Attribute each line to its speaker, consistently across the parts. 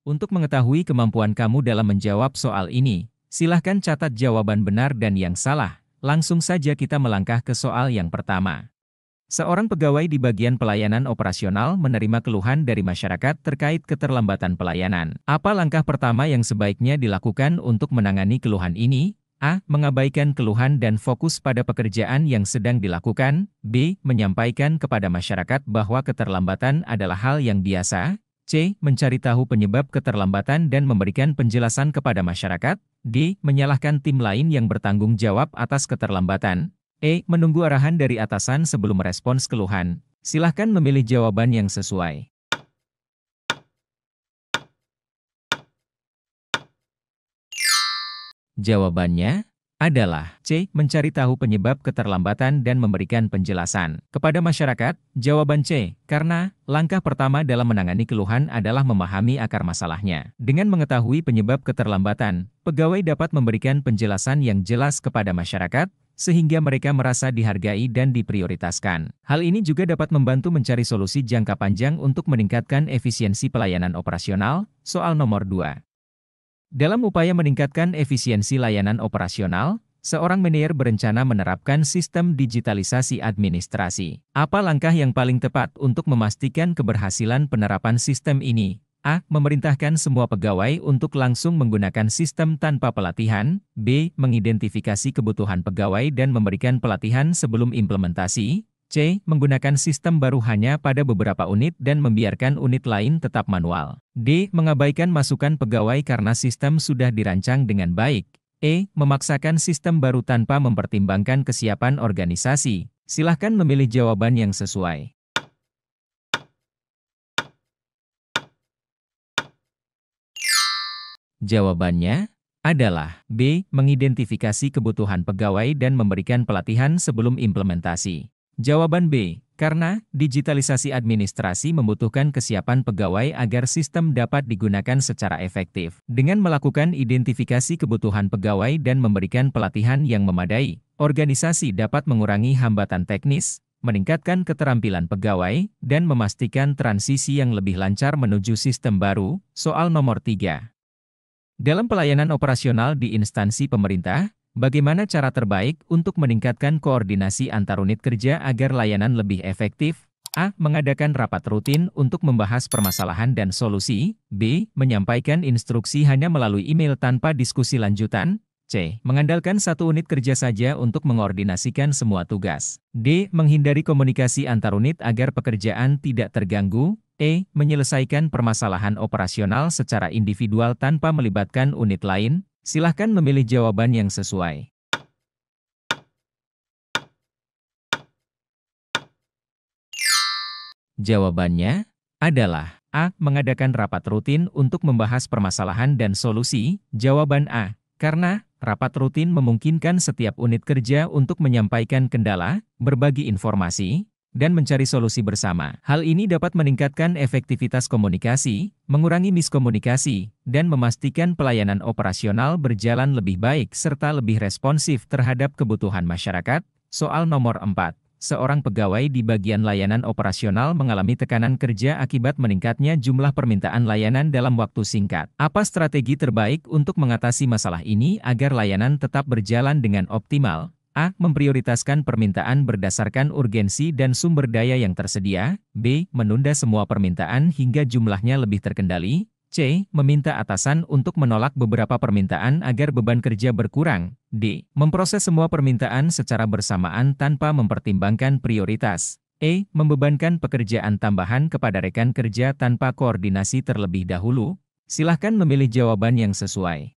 Speaker 1: Untuk mengetahui kemampuan kamu dalam menjawab soal ini, silahkan catat jawaban benar dan yang salah. Langsung saja kita melangkah ke soal yang pertama. Seorang pegawai di bagian pelayanan operasional menerima keluhan dari masyarakat terkait keterlambatan pelayanan. Apa langkah pertama yang sebaiknya dilakukan untuk menangani keluhan ini? A. Mengabaikan keluhan dan fokus pada pekerjaan yang sedang dilakukan. B. Menyampaikan kepada masyarakat bahwa keterlambatan adalah hal yang biasa. C. Mencari tahu penyebab keterlambatan dan memberikan penjelasan kepada masyarakat. D. Menyalahkan tim lain yang bertanggung jawab atas keterlambatan. E. Menunggu arahan dari atasan sebelum merespons keluhan. Silahkan memilih jawaban yang sesuai. Jawabannya adalah C. Mencari tahu penyebab keterlambatan dan memberikan penjelasan kepada masyarakat. Jawaban C. Karena langkah pertama dalam menangani keluhan adalah memahami akar masalahnya. Dengan mengetahui penyebab keterlambatan, pegawai dapat memberikan penjelasan yang jelas kepada masyarakat, sehingga mereka merasa dihargai dan diprioritaskan. Hal ini juga dapat membantu mencari solusi jangka panjang untuk meningkatkan efisiensi pelayanan operasional. Soal nomor 2. Dalam upaya meningkatkan efisiensi layanan operasional, seorang manajer berencana menerapkan sistem digitalisasi administrasi. Apa langkah yang paling tepat untuk memastikan keberhasilan penerapan sistem ini? A. Memerintahkan semua pegawai untuk langsung menggunakan sistem tanpa pelatihan. B. Mengidentifikasi kebutuhan pegawai dan memberikan pelatihan sebelum implementasi. C. Menggunakan sistem baru hanya pada beberapa unit dan membiarkan unit lain tetap manual. D. Mengabaikan masukan pegawai karena sistem sudah dirancang dengan baik. E. Memaksakan sistem baru tanpa mempertimbangkan kesiapan organisasi. Silahkan memilih jawaban yang sesuai. Jawabannya adalah B. Mengidentifikasi kebutuhan pegawai dan memberikan pelatihan sebelum implementasi. Jawaban B. Karena digitalisasi administrasi membutuhkan kesiapan pegawai agar sistem dapat digunakan secara efektif. Dengan melakukan identifikasi kebutuhan pegawai dan memberikan pelatihan yang memadai, organisasi dapat mengurangi hambatan teknis, meningkatkan keterampilan pegawai, dan memastikan transisi yang lebih lancar menuju sistem baru. Soal nomor 3. Dalam pelayanan operasional di instansi pemerintah, bagaimana cara terbaik untuk meningkatkan koordinasi antar unit kerja agar layanan lebih efektif? A. Mengadakan rapat rutin untuk membahas permasalahan dan solusi. B. Menyampaikan instruksi hanya melalui email tanpa diskusi lanjutan. C. Mengandalkan satu unit kerja saja untuk mengkoordinasikan semua tugas. D. Menghindari komunikasi antar unit agar pekerjaan tidak terganggu. E. Menyelesaikan permasalahan operasional secara individual tanpa melibatkan unit lain. Silahkan memilih jawaban yang sesuai. Jawabannya adalah A. Mengadakan rapat rutin untuk membahas permasalahan dan solusi. Jawaban A. Karena rapat rutin memungkinkan setiap unit kerja untuk menyampaikan kendala, berbagi informasi, dan mencari solusi bersama. Hal ini dapat meningkatkan efektivitas komunikasi, mengurangi miskomunikasi, dan memastikan pelayanan operasional berjalan lebih baik serta lebih responsif terhadap kebutuhan masyarakat. Soal nomor 4. Seorang pegawai di bagian layanan operasional mengalami tekanan kerja akibat meningkatnya jumlah permintaan layanan dalam waktu singkat. Apa strategi terbaik untuk mengatasi masalah ini agar layanan tetap berjalan dengan optimal? A. Memprioritaskan permintaan berdasarkan urgensi dan sumber daya yang tersedia. B. Menunda semua permintaan hingga jumlahnya lebih terkendali. C. Meminta atasan untuk menolak beberapa permintaan agar beban kerja berkurang. D. Memproses semua permintaan secara bersamaan tanpa mempertimbangkan prioritas. E. Membebankan pekerjaan tambahan kepada rekan kerja tanpa koordinasi terlebih dahulu. Silahkan memilih jawaban yang sesuai.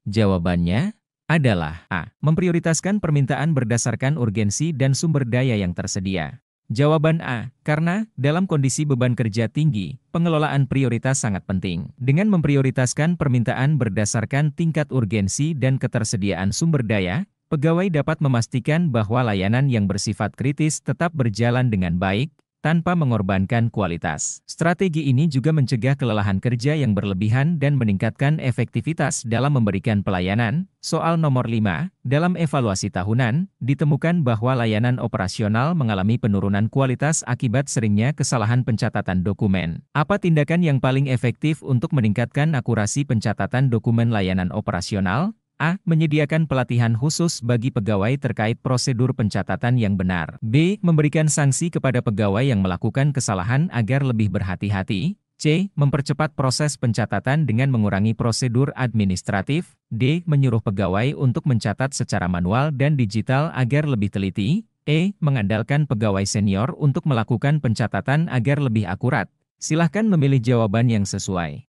Speaker 1: Jawabannya adalah A. Memprioritaskan permintaan berdasarkan urgensi dan sumber daya yang tersedia. Jawaban A. Karena dalam kondisi beban kerja tinggi, pengelolaan prioritas sangat penting. Dengan memprioritaskan permintaan berdasarkan tingkat urgensi dan ketersediaan sumber daya, pegawai dapat memastikan bahwa layanan yang bersifat kritis tetap berjalan dengan baik. tanpa mengorbankan kualitas. Strategi ini juga mencegah kelelahan kerja yang berlebihan dan meningkatkan efektivitas dalam memberikan pelayanan. Soal nomor 5, dalam evaluasi tahunan, ditemukan bahwa layanan operasional mengalami penurunan kualitas akibat seringnya kesalahan pencatatan dokumen. Apa tindakan yang paling efektif untuk meningkatkan akurasi pencatatan dokumen layanan operasional? A. Menyediakan pelatihan khusus bagi pegawai terkait prosedur pencatatan yang benar. B. Memberikan sanksi kepada pegawai yang melakukan kesalahan agar lebih berhati-hati. C. Mempercepat proses pencatatan dengan mengurangi prosedur administratif. D. Menyuruh pegawai untuk mencatat secara manual dan digital agar lebih teliti. E. Mengandalkan pegawai senior untuk melakukan pencatatan agar lebih akurat. Silahkan memilih jawaban yang sesuai.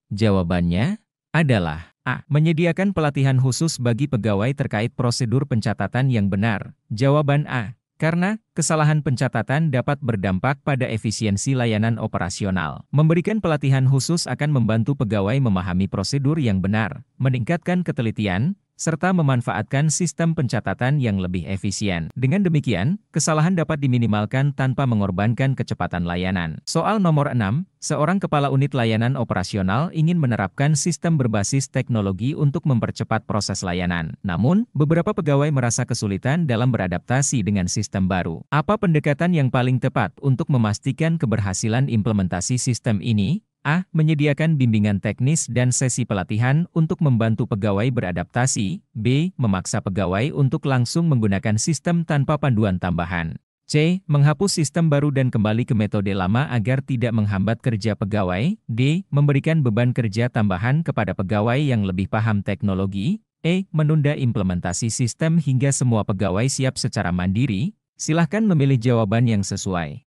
Speaker 1: Jawabannya adalah A. Menyediakan pelatihan khusus bagi pegawai terkait prosedur pencatatan yang benar. Jawaban A. Karena kesalahan pencatatan dapat berdampak pada efisiensi layanan operasional. Memberikan pelatihan khusus akan membantu pegawai memahami prosedur yang benar, meningkatkan ketelitian, serta memanfaatkan sistem pencatatan yang lebih efisien. Dengan demikian, kesalahan dapat diminimalkan tanpa mengorbankan kecepatan layanan. Soal nomor 6, seorang kepala unit layanan operasional ingin menerapkan sistem berbasis teknologi untuk mempercepat proses layanan. Namun, beberapa pegawai merasa kesulitan dalam beradaptasi dengan sistem baru. Apa pendekatan yang paling tepat untuk memastikan keberhasilan implementasi sistem ini? A. Menyediakan bimbingan teknis dan sesi pelatihan untuk membantu pegawai beradaptasi. B. Memaksa pegawai untuk langsung menggunakan sistem tanpa panduan tambahan. C. Menghapus sistem baru dan kembali ke metode lama agar tidak menghambat kerja pegawai. D. Memberikan beban kerja tambahan kepada pegawai yang lebih paham teknologi. E. Menunda implementasi sistem hingga semua pegawai siap secara mandiri. Silahkan memilih jawaban yang sesuai.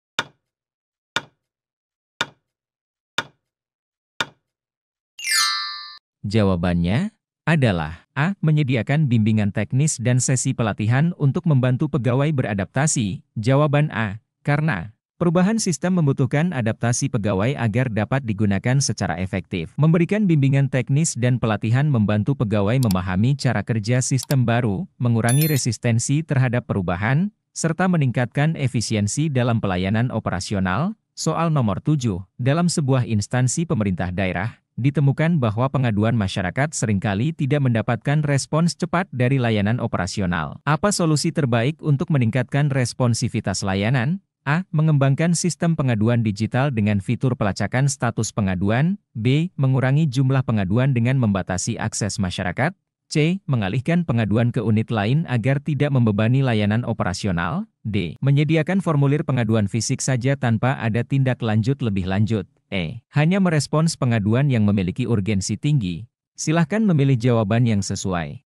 Speaker 1: Jawabannya adalah A. Menyediakan bimbingan teknis dan sesi pelatihan untuk membantu pegawai beradaptasi. Jawaban A. Karena perubahan sistem membutuhkan adaptasi pegawai agar dapat digunakan secara efektif. Memberikan bimbingan teknis dan pelatihan membantu pegawai memahami cara kerja sistem baru, mengurangi resistensi terhadap perubahan, serta meningkatkan efisiensi dalam pelayanan operasional. Soal nomor 7, dalam sebuah instansi pemerintah daerah, ditemukan bahwa pengaduan masyarakat seringkali tidak mendapatkan respons cepat dari layanan operasional. Apa solusi terbaik untuk meningkatkan responsivitas layanan? A. Mengembangkan sistem pengaduan digital dengan fitur pelacakan status pengaduan. B. Mengurangi jumlah pengaduan dengan membatasi akses masyarakat. C. Mengalihkan pengaduan ke unit lain agar tidak membebani layanan operasional. D. Menyediakan formulir pengaduan fisik saja tanpa ada tindak lanjut lebih lanjut. E. Hanya merespons pengaduan yang memiliki urgensi tinggi. Silahkan memilih jawaban yang sesuai.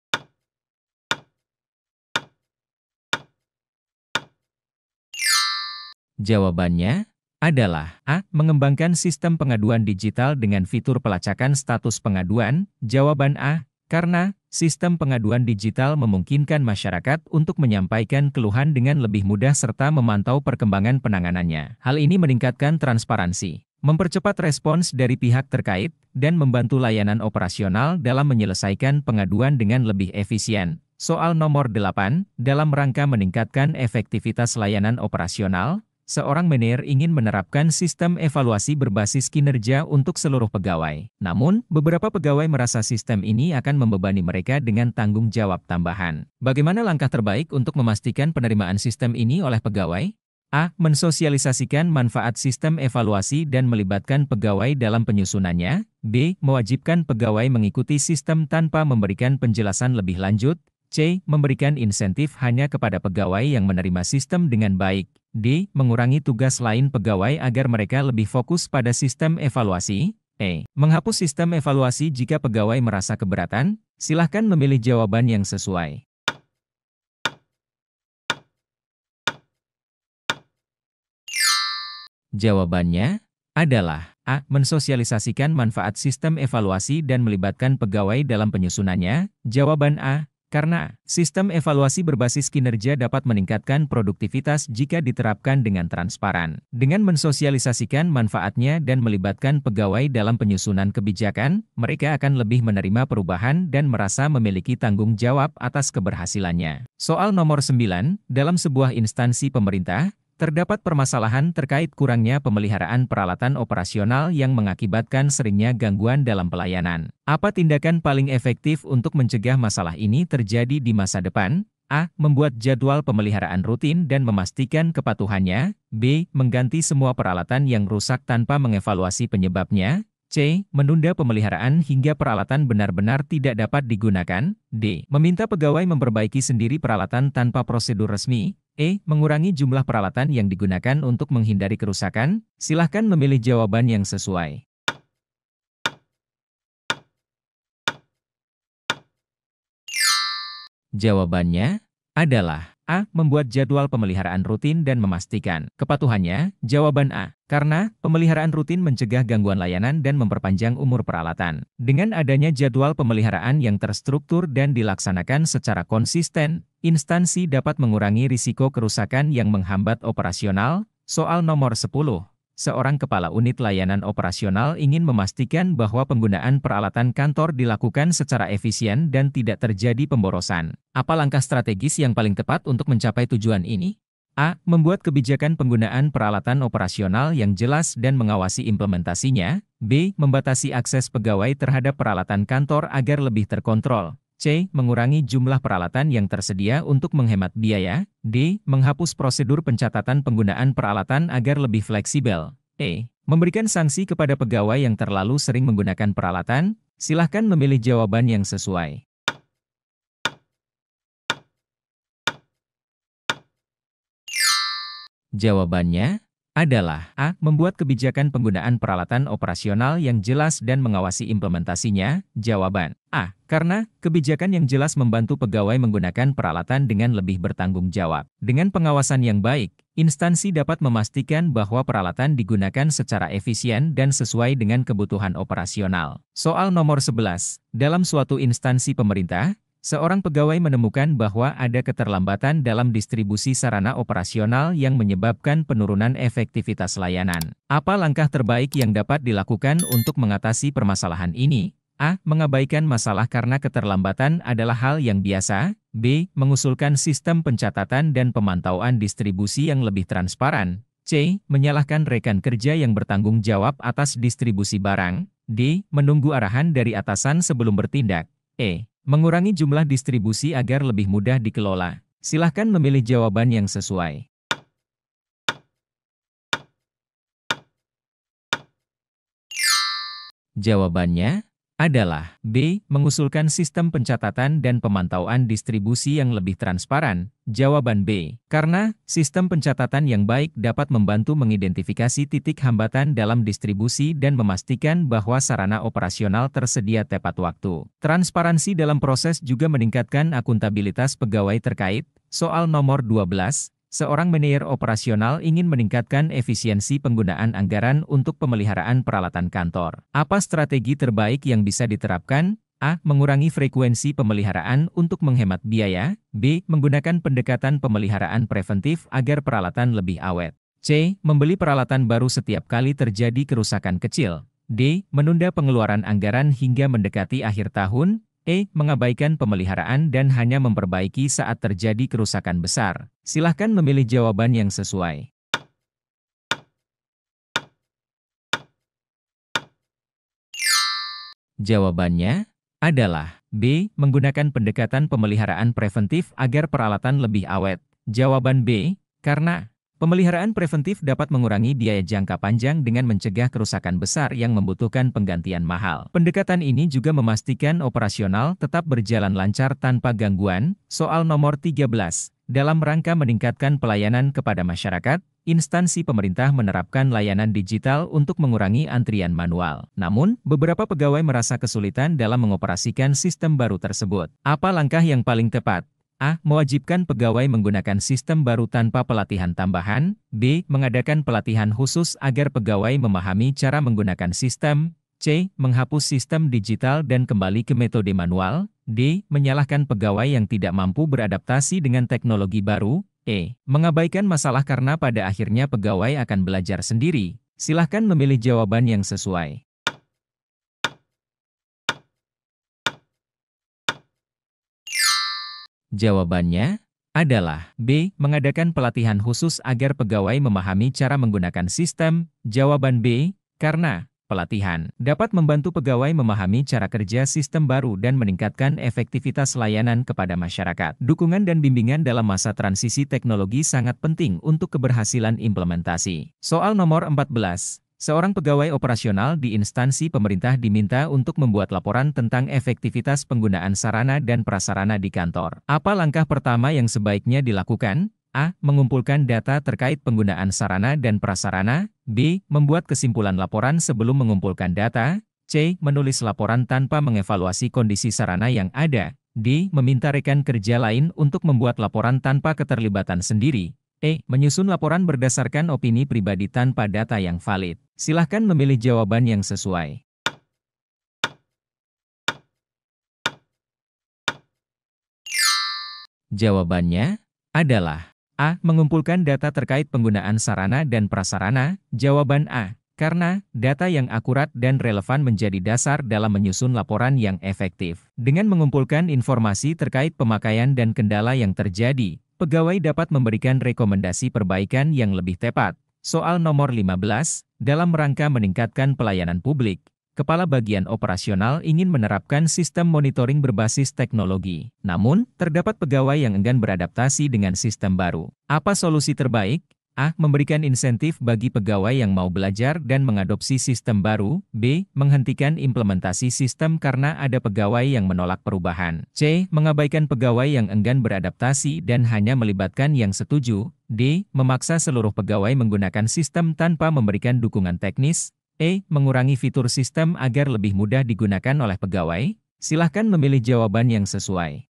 Speaker 1: Jawabannya adalah A. Mengembangkan sistem pengaduan digital dengan fitur pelacakan status pengaduan. Jawaban A. Karena sistem pengaduan digital memungkinkan masyarakat untuk menyampaikan keluhan dengan lebih mudah serta memantau perkembangan penanganannya. Hal ini meningkatkan transparansi, mempercepat respons dari pihak terkait, dan membantu layanan operasional dalam menyelesaikan pengaduan dengan lebih efisien. Soal nomor 8, dalam rangka meningkatkan efektivitas layanan operasional, seorang manajer ingin menerapkan sistem evaluasi berbasis kinerja untuk seluruh pegawai. Namun, beberapa pegawai merasa sistem ini akan membebani mereka dengan tanggung jawab tambahan. Bagaimana langkah terbaik untuk memastikan penerimaan sistem ini oleh pegawai? A. Mensosialisasikan manfaat sistem evaluasi dan melibatkan pegawai dalam penyusunannya. B. Mewajibkan pegawai mengikuti sistem tanpa memberikan penjelasan lebih lanjut. C. Memberikan insentif hanya kepada pegawai yang menerima sistem dengan baik. D. Mengurangi tugas lain pegawai agar mereka lebih fokus pada sistem evaluasi. E. Menghapus sistem evaluasi jika pegawai merasa keberatan. Silahkan memilih jawaban yang sesuai. Jawabannya adalah A. Mensosialisasikan manfaat sistem evaluasi dan melibatkan pegawai dalam penyusunannya. Jawaban A. Karena sistem evaluasi berbasis kinerja dapat meningkatkan produktivitas jika diterapkan dengan transparan. Dengan mensosialisasikan manfaatnya dan melibatkan pegawai dalam penyusunan kebijakan, mereka akan lebih menerima perubahan dan merasa memiliki tanggung jawab atas keberhasilannya. Soal nomor 9, dalam sebuah instansi pemerintah, terdapat permasalahan terkait kurangnya pemeliharaan peralatan operasional yang mengakibatkan seringnya gangguan dalam pelayanan. Apa tindakan paling efektif untuk mencegah masalah ini terjadi di masa depan? A. Membuat jadwal pemeliharaan rutin dan memastikan kepatuhannya. B. Mengganti semua peralatan yang rusak tanpa mengevaluasi penyebabnya. C. Menunda pemeliharaan hingga peralatan benar-benar tidak dapat digunakan. D. Meminta pegawai memperbaiki sendiri peralatan tanpa prosedur resmi. E. Mengurangi jumlah peralatan yang digunakan untuk menghindari kerusakan. Silahkan memilih jawaban yang sesuai. Jawabannya adalah A. Membuat jadwal pemeliharaan rutin dan memastikan kepatuhannya. Jawaban A. Karena pemeliharaan rutin mencegah gangguan layanan dan memperpanjang umur peralatan. Dengan adanya jadwal pemeliharaan yang terstruktur dan dilaksanakan secara konsisten, instansi dapat mengurangi risiko kerusakan yang menghambat operasional. Soal nomor 10. Seorang kepala unit layanan operasional ingin memastikan bahwa penggunaan peralatan kantor dilakukan secara efisien dan tidak terjadi pemborosan. Apa langkah strategis yang paling tepat untuk mencapai tujuan ini? A. Membuat kebijakan penggunaan peralatan operasional yang jelas dan mengawasi implementasinya. B. Membatasi akses pegawai terhadap peralatan kantor agar lebih terkontrol. C. Mengurangi jumlah peralatan yang tersedia untuk menghemat biaya. D. Menghapus prosedur pencatatan penggunaan peralatan agar lebih fleksibel. E. Memberikan sanksi kepada pegawai yang terlalu sering menggunakan peralatan. Silahkan memilih jawaban yang sesuai. Jawabannya adalah A. Membuat kebijakan penggunaan peralatan operasional yang jelas dan mengawasi implementasinya. Jawaban A. Karena kebijakan yang jelas membantu pegawai menggunakan peralatan dengan lebih bertanggung jawab. Dengan pengawasan yang baik, instansi dapat memastikan bahwa peralatan digunakan secara efisien dan sesuai dengan kebutuhan operasional. Soal nomor 11. Dalam suatu instansi pemerintah, seorang pegawai menemukan bahwa ada keterlambatan dalam distribusi sarana operasional yang menyebabkan penurunan efektivitas layanan. Apa langkah terbaik yang dapat dilakukan untuk mengatasi permasalahan ini? A. Mengabaikan masalah karena keterlambatan adalah hal yang biasa. B. Mengusulkan sistem pencatatan dan pemantauan distribusi yang lebih transparan. C. Menyalahkan rekan kerja yang bertanggung jawab atas distribusi barang. D. Menunggu arahan dari atasan sebelum bertindak. E. Mengurangi jumlah distribusi agar lebih mudah dikelola. Silahkan memilih jawaban yang sesuai. Jawabannya adalah B. Mengusulkan sistem pencatatan dan pemantauan distribusi yang lebih transparan. Jawaban B. Karena sistem pencatatan yang baik dapat membantu mengidentifikasi titik hambatan dalam distribusi dan memastikan bahwa sarana operasional tersedia tepat waktu. Transparansi dalam proses juga meningkatkan akuntabilitas pegawai terkait. Soal nomor 12. Seorang manajer operasional ingin meningkatkan efisiensi penggunaan anggaran untuk pemeliharaan peralatan kantor. Apa strategi terbaik yang bisa diterapkan? A. Mengurangi frekuensi pemeliharaan untuk menghemat biaya. B. Menggunakan pendekatan pemeliharaan preventif agar peralatan lebih awet. C. Membeli peralatan baru setiap kali terjadi kerusakan kecil. D. Menunda pengeluaran anggaran hingga mendekati akhir tahun. E. Mengabaikan pemeliharaan dan hanya memperbaiki saat terjadi kerusakan besar. Silahkan memilih jawaban yang sesuai. Jawabannya adalah B. Menggunakan pendekatan pemeliharaan preventif agar peralatan lebih awet. Jawaban B. Karena pemeliharaan preventif dapat mengurangi biaya jangka panjang dengan mencegah kerusakan besar yang membutuhkan penggantian mahal. Pendekatan ini juga memastikan operasional tetap berjalan lancar tanpa gangguan. Soal nomor 13. Dalam rangka meningkatkan pelayanan kepada masyarakat, instansi pemerintah menerapkan layanan digital untuk mengurangi antrian manual. Namun, beberapa pegawai merasa kesulitan dalam mengoperasikan sistem baru tersebut. Apa langkah yang paling tepat? A. Mewajibkan pegawai menggunakan sistem baru tanpa pelatihan tambahan. B. Mengadakan pelatihan khusus agar pegawai memahami cara menggunakan sistem. C. Menghapus sistem digital dan kembali ke metode manual. D. Menyalahkan pegawai yang tidak mampu beradaptasi dengan teknologi baru. E. Mengabaikan masalah karena pada akhirnya pegawai akan belajar sendiri. Silahkan memilih jawaban yang sesuai. Jawabannya adalah B. Mengadakan pelatihan khusus agar pegawai memahami cara menggunakan sistem. Jawaban B. Karena pelatihan dapat membantu pegawai memahami cara kerja sistem baru dan meningkatkan efektivitas layanan kepada masyarakat. Dukungan dan bimbingan dalam masa transisi teknologi sangat penting untuk keberhasilan implementasi. Soal nomor 14. Seorang pegawai operasional di instansi pemerintah diminta untuk membuat laporan tentang efektivitas penggunaan sarana dan prasarana di kantor. Apa langkah pertama yang sebaiknya dilakukan? A. Mengumpulkan data terkait penggunaan sarana dan prasarana. B. Membuat kesimpulan laporan sebelum mengumpulkan data. C. Menulis laporan tanpa mengevaluasi kondisi sarana yang ada. D. Meminta rekan kerja lain untuk membuat laporan tanpa keterlibatan sendiri. E. Menyusun laporan berdasarkan opini pribadi tanpa data yang valid. Silahkan memilih jawaban yang sesuai. Jawabannya adalah A. Mengumpulkan data terkait penggunaan sarana dan prasarana. Jawaban A. Karena data yang akurat dan relevan menjadi dasar dalam menyusun laporan yang efektif. Dengan mengumpulkan informasi terkait pemakaian dan kendala yang terjadi, pegawai dapat memberikan rekomendasi perbaikan yang lebih tepat. Soal nomor 15, dalam rangka meningkatkan pelayanan publik, Kepala Bagian Operasional ingin menerapkan sistem monitoring berbasis teknologi. Namun, terdapat pegawai yang enggan beradaptasi dengan sistem baru. Apa solusi terbaik? A. Memberikan insentif bagi pegawai yang mau belajar dan mengadopsi sistem baru. B. Menghentikan implementasi sistem karena ada pegawai yang menolak perubahan. C. Mengabaikan pegawai yang enggan beradaptasi dan hanya melibatkan yang setuju. D. Memaksa seluruh pegawai menggunakan sistem tanpa memberikan dukungan teknis. E. Mengurangi fitur sistem agar lebih mudah digunakan oleh pegawai. Silahkan memilih jawaban yang sesuai.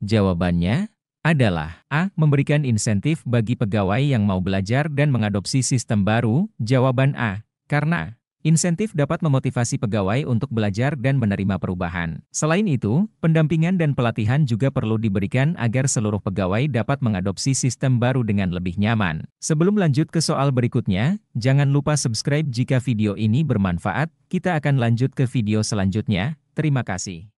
Speaker 1: Jawabannya adalah A. Memberikan insentif bagi pegawai yang mau belajar dan mengadopsi sistem baru. Jawaban A. Karena insentif dapat memotivasi pegawai untuk belajar dan menerima perubahan. Selain itu, pendampingan dan pelatihan juga perlu diberikan agar seluruh pegawai dapat mengadopsi sistem baru dengan lebih nyaman. Sebelum lanjut ke soal berikutnya, jangan lupa subscribe jika video ini bermanfaat. Kita akan lanjut ke video selanjutnya. Terima kasih.